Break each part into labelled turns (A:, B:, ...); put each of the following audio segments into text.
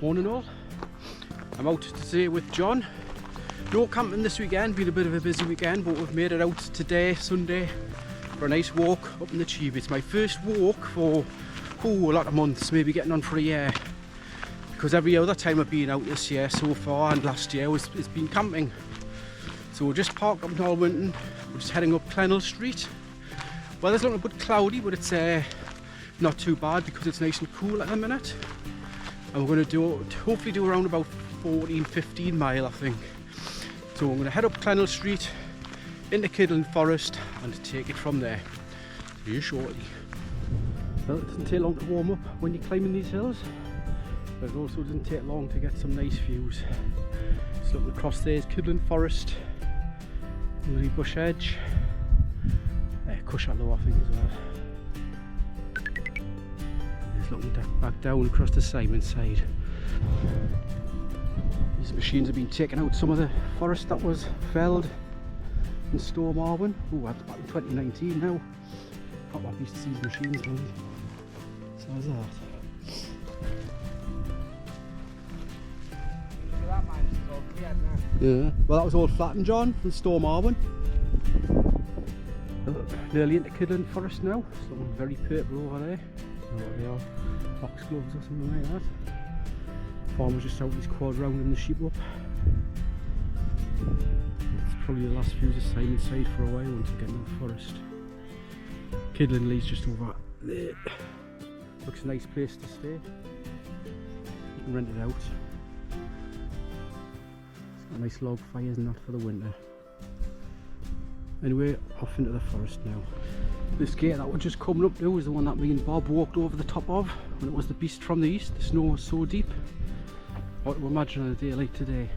A: Morning all. I'm out today with John. No camping this weekend, been a bit of a busy weekend, but we've made it out today, Sunday, for a nice walk up in the Cheeve. It's my first walk for a lot of months, maybe getting on for a year. Because every other time I've been out this year so far and last year it's been camping. So we're just parked up in Alwinton. We're just heading up Kidland Street. Weather's looking a bit cloudy, but it's not too bad because it's nice and cool at the minute. And we're going to hopefully do around about 14-15 mile, I think. So I'm going to head up Kidland Street into Kidland Forest and take it from there. See you shortly. Well, it doesn't take long to warm up when you're climbing these hills, but it also doesn't take long to get some nice views. So looking across there is Kidland Forest, lovely bush edge, Cushatlow I think as well. Looking back down across the Simon side. These machines have been taking out some of the forest that was felled in Storm Alwyn. Oh, that's back in 2019 now. Not happy to see these machines really. So how's that? Yeah, well that was all flattened, John, from Storm Alwyn. Nearly into Kidland Forest now. It's looking very purple over there. What they are, foxgloves or something like that. Farmer's just out his quad rounding the sheep up. It's probably the last views of Simon side for a while until getting in the forest. Kidland Lee's just over there. Looks a nice place to stay. You can rent it out. It's got nice log fires and that for the winter. Anyway, off into the forest now. This gate that we're just coming up to is the one that me and Bob walked over the top of when it was the beast from the east. The snow was so deep. What to imagine on a day like today.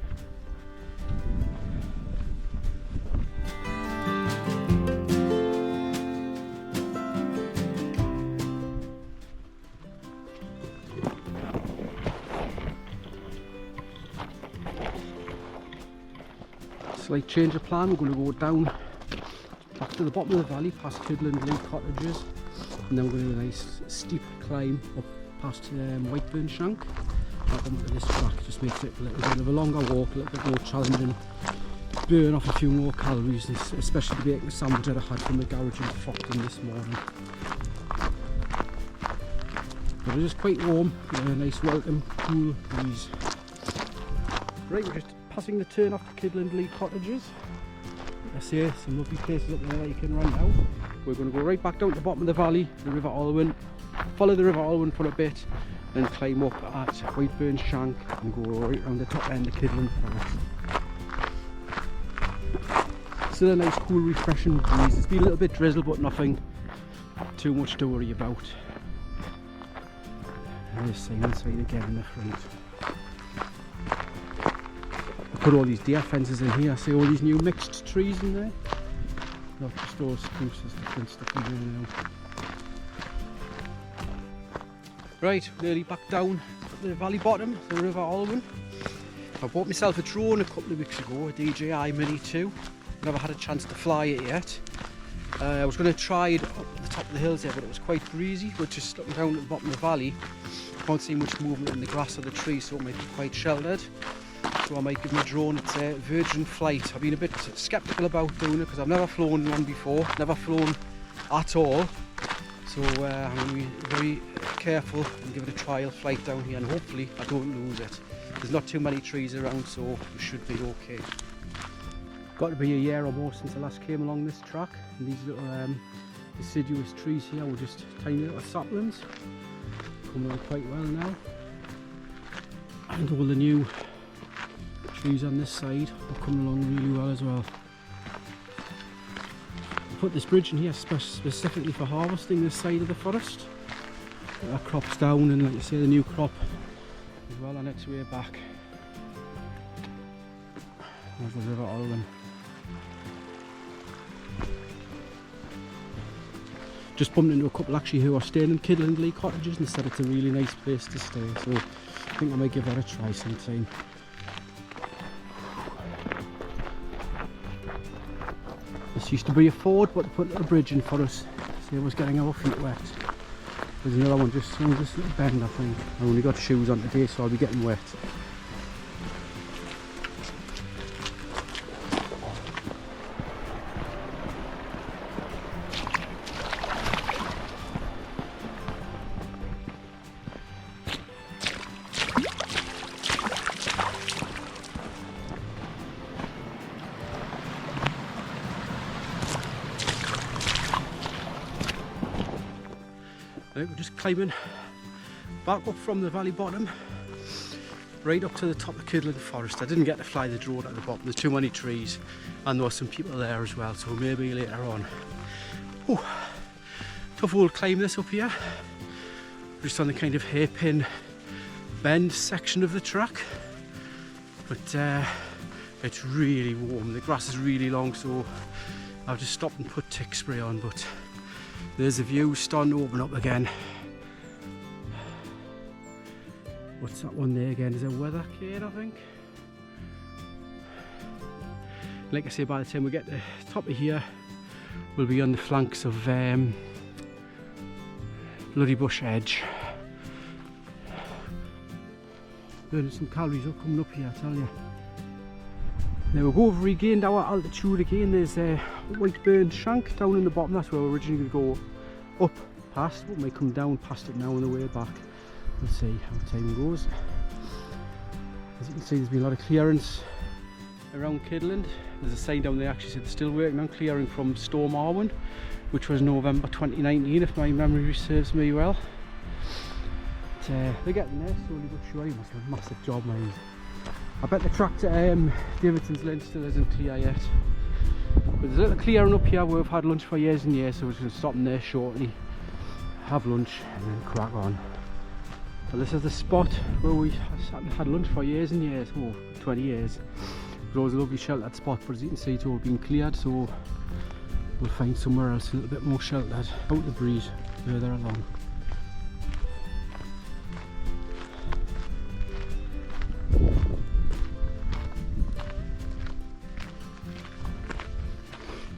A: Slight change of plan, we're going to go down back to the bottom of the valley past Kidland Lee cottages, and then we're going to do a nice steep climb up past Whiteburn Shank. Back onto this track just makes it a little bit of a longer walk, a little bit more challenging, burn off a few more calories, especially the bacon sandwich that I had from the garage in Foxton this morning. But it is quite warm, a nice welcome cool breeze. Right, we're just passing the turn off to Kidland Lee cottages. I say some lovely places up there that you can run out. We're going to go right back down to the bottom of the valley, the River Alwyn, follow the River Alwyn for a bit, then climb up at Whiteburn Shank and go right around the top end of Kidland Forest. Still a nice cool refreshing breeze. It's been a little bit drizzle but nothing too much to worry about. And there's Simon side again in the front. Put all these deer fences in here. I see all these new mixed trees in there. Not just all spruces, different stuff in here now. Right, nearly back down at the valley bottom, the River Alwyn. I bought myself a drone a couple of weeks ago, a DJI Mini 2. Never had a chance to fly it yet. I was going to try it up at the top of the hills there, but it was quite breezy. But just looking down at the bottom of the valley, can't see much movement in the grass or the trees, so it might be quite sheltered. So I might give my drone its virgin flight. I've been a bit sceptical about doing it because I've never flown one before, never flown at all. So I'm going to be very careful and give it a trial flight down here, and hopefully I don't lose it. There's not too many trees around, so we should be okay. Got to be a year or more since I last came along this track, and these little deciduous trees here were just tiny little saplings. Coming along quite well now. And all the new trees on this side are coming along really well as well. I put this bridge in here specifically for harvesting this side of the forest. That crop's down, and like I say, the new crop is well on its way back. There's the River Alwyn. Just bumped into a couple actually who are staying in Kidland Lee cottages and said it's a really nice place to stay, so I think I might give that a try sometime. This used to be a ford, but put a bridge in for us, so it was getting our feet wet. There's another one just on this little bend, I think. I only got shoes on today, so I'll be getting wet. Right, we're just climbing back up from the valley bottom, right up to the top of Kidland Forest. I didn't get to fly the drone at the bottom, there's too many trees and there were some people there as well, so maybe later on. Ooh, tough old climb this up here, just on the kind of hairpin bend section of the track, but it's really warm, the grass is really long, so I've just stopped and put tick spray on, but there's the view starting to open up again. What's that one there again? Is it weather cane, I think? Like I say, by the time we get to the top of here, we'll be on the flanks of Bloody Bush Edge. Burning some calories up coming up here, I tell you. Now we've regained our altitude again. There's a Whiteburn shank down in the bottom. That's where we're originally going to go up past. We might come down past it now on the way back. Let's see how time goes. As you can see, there's been a lot of clearance around Kidland. There's a sign down there actually said they're still working on clearing from Storm Alwinton, which was November 2019 if my memory serves me well. But, they're getting there slowly but surely. That's a massive job, mind. I bet the track to Davidson's Lane still isn't clear yet. But there's a little clearing up here where we've had lunch for years and years, so we're just going to stop in there shortly, have lunch and then crack on. But this is the spot where we had lunch for years and years, 20 years. It was a lovely sheltered spot, but as you can see it's all been cleared, so we'll find somewhere else a little bit more sheltered, out the breeze, further along.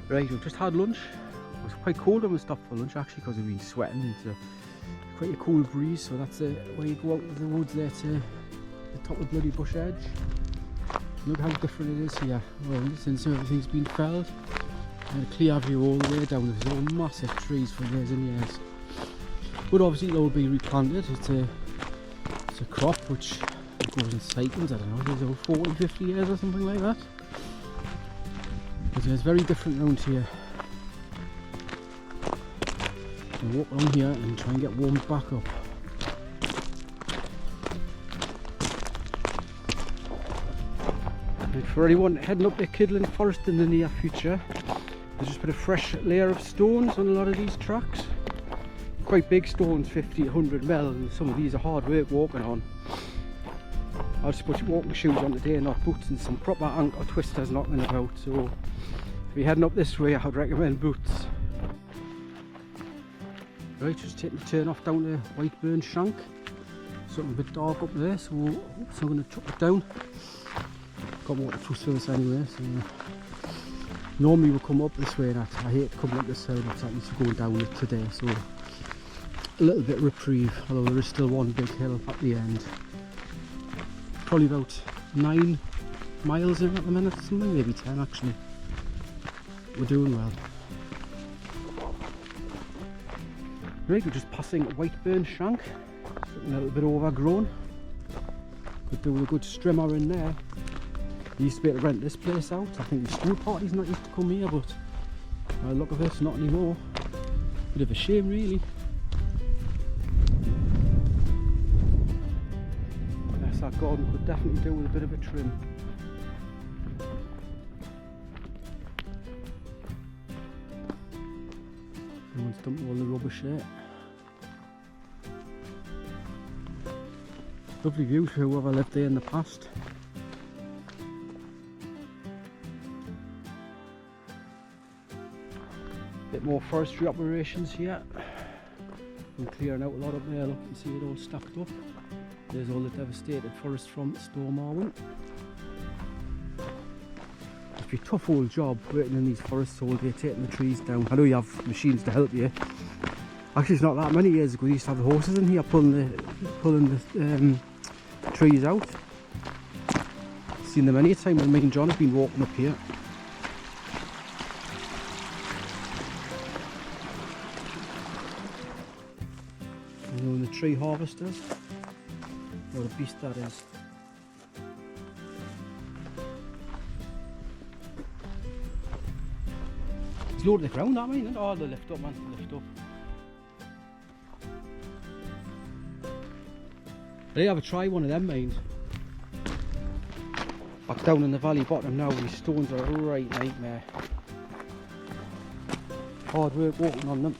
A: Right, we've just had lunch. It was quite cold when we stopped for lunch actually, because we've been sweating. It's quite a cool breeze, so that's where you go out of the woods there to the top of Bloody Bush Edge. Look how different it is here. Well, since everything's been felled, and a clear view all the way down. There's all massive trees for years and years. But obviously they'll be replanted. It's a crop which goes in cycles. I don't know, there's over 40, 50 years or something like that. But it's very different around here. We'll walk along here and try and get warmed back up. And for anyone heading up to Kidland Forest in the near future, there's just put a fresh layer of stones on a lot of these tracks. Quite big stones, 50, 100 mil, and some of these are hard work walking on. I'll just put walking shoes on today, not boots, and some proper ankle twisters knocking about. So if you're heading up this way, I'd recommend boots. Right, just taking a turn off down to Whiteburn Shank. Something a bit dark up there, so I'm going to chop it down. Got water through this anyway, so normally we'll come up this way, and I hate coming up this side. It's at least going down it today, so a little bit of reprieve, although there is still one big hill at the end. Probably about 9 miles in at the minute, something, maybe 10 actually. We're doing well. Right, we're just passing Whiteburn Shank, something a little bit overgrown. Could do with a good strimmer in there. We used to be able to rent this place out. I think the school parties not used to come here, but by the look of it, not anymore. Bit of a shame really. Yes, that garden could definitely do with a bit of a trim. Someone's dumped all the rubbish there. Lovely view for whoever lived there in the past. Bit more forestry operations here. I'm clearing out a lot up there, look, you can see it all stacked up. There's all the devastated forest from Storm Alwinton. It's a tough old job working in these forests all day, taking the trees down. I know you have machines to help you, Actually, it's not that many years ago we used to have the horses in here pulling the trees out. Seen them many a time when me and John have been walking up here. You know, the tree harvesters. What a beast that is. It's low to the ground, that mean. Oh, they lift up, man, they lift up. But I have a try one of them, mind. Back down in the valley bottom now, these stones are a right nightmare. Hard work walking on them.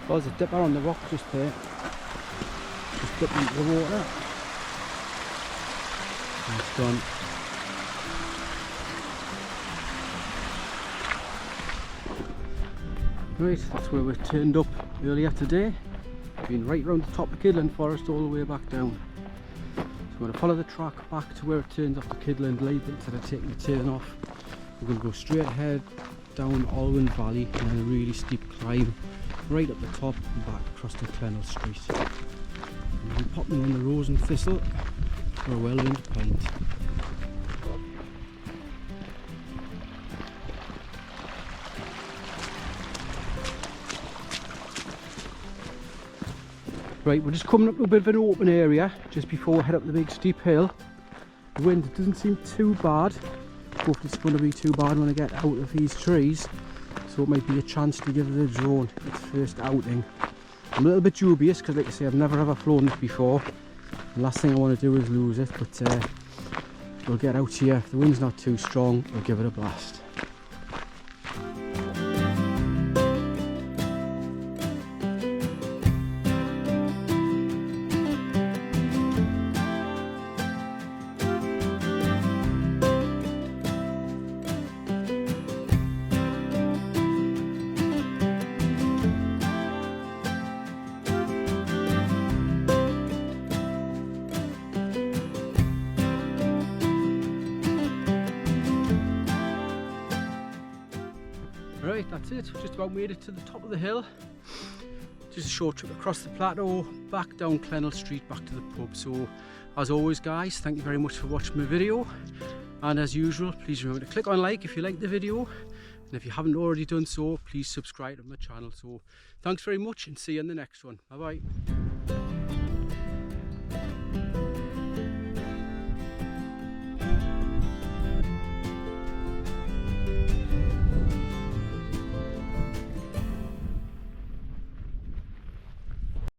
A: There's a dipper on the rock just there. Just dipping into the water. And it's gone. Right, that's where we turned up earlier today. Been right round the top of Kidland Forest all the way back down. So we're going to follow the track back to where it turns off the Kidland Lake instead of taking the turn off. We're going to go straight ahead down Alwinton Valley and then a really steep climb right up the top and back across to Kidland Street. And then popping on the rose and thistle for a well-earned pint. Right, we're just coming up to a bit of an open area just before we head up the big steep hill. The wind doesn't seem too bad. Hopefully it's going to be too bad when I get out of these trees. So it might be a chance to give the drone its first outing. I'm a little bit dubious because, like I say, I've never ever flown it before. The last thing I want to do is lose it, but we'll get out here. If the wind's not too strong, we'll give it a blast. Right, that's it. Just about made it to the top of the hill. Just a short trip across the plateau, back down Kidland Street, back to the pub. So, as always guys, thank you very much for watching my video. And as usual, please remember to click on like if you liked the video. And if you haven't already done so, please subscribe to my channel. So, thanks very much and see you in the next one. Bye bye.